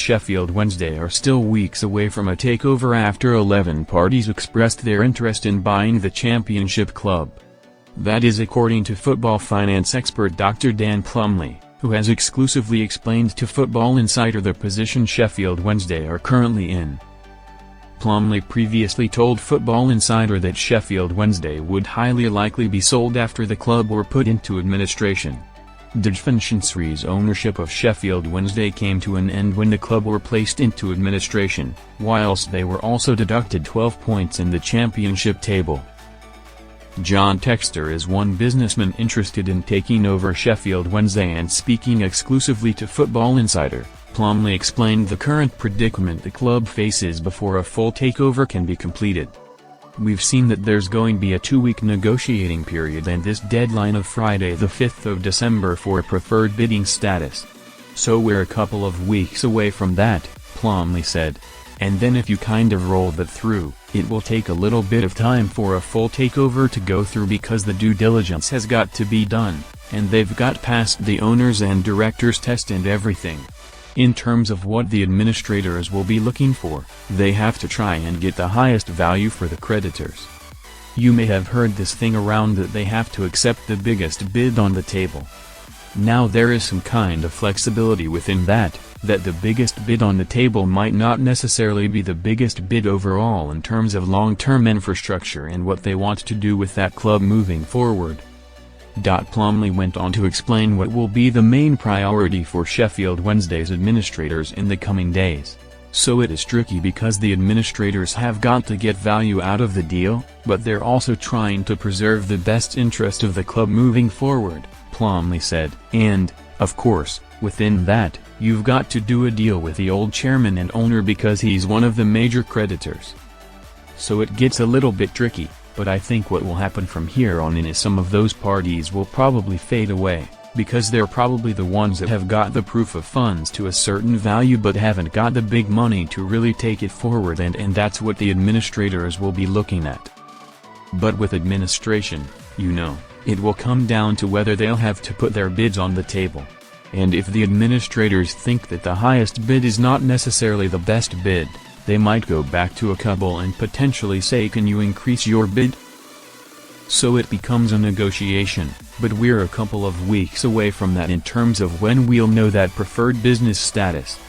Sheffield Wednesday are still weeks away from a takeover after 11 parties expressed their interest in buying the championship club. That is according to football finance expert Dr. Dan Plumley, who has exclusively explained to Football Insider the position Sheffield Wednesday are currently in. Plumley previously told Football Insider that Sheffield Wednesday would highly likely be sold after the club were put into administration. Djfanchansri's ownership of Sheffield Wednesday came to an end when the club were placed into administration, whilst they were also deducted 12 points in the championship table. John Textor is one businessman interested in taking over Sheffield Wednesday, and speaking exclusively to Football Insider, Plumley explained the current predicament the club faces before a full takeover can be completed. "We've seen that there's going to be a 2-week negotiating period and this deadline of Friday the 5th of December for a preferred bidding status. So we're a couple of weeks away from that," Plumley said. "And then if you kind of roll that through, it will take a little bit of time for a full takeover to go through because the due diligence has got to be done, and they've got past the owners and directors test and everything. In terms of what the administrators will be looking for, they have to try and get the highest value for the creditors. You may have heard this thing around that they have to accept the biggest bid on the table. Now there is some kind of flexibility within that the biggest bid on the table might not necessarily be the biggest bid overall in terms of long-term infrastructure and what they want to do with that club moving forward." Plumley went on to explain what will be the main priority for Sheffield Wednesday's administrators in the coming days. "So it is tricky because the administrators have got to get value out of the deal, but they're also trying to preserve the best interest of the club moving forward," Plumley said. "And, of course, within that, you've got to do a deal with the old chairman and owner because he's one of the major creditors. So it gets a little bit tricky. But I think what will happen from here on in is some of those parties will probably fade away, because they're probably the ones that have got the proof of funds to a certain value but haven't got the big money to really take it forward, and that's what the administrators will be looking at. But with administration, it will come down to whether they'll have to put their bids on the table. And if the administrators think that the highest bid is not necessarily the best bid, they might go back to a couple and potentially say, can you increase your bid? So it becomes a negotiation, but we're a couple of weeks away from that in terms of when we'll know that preferred business status."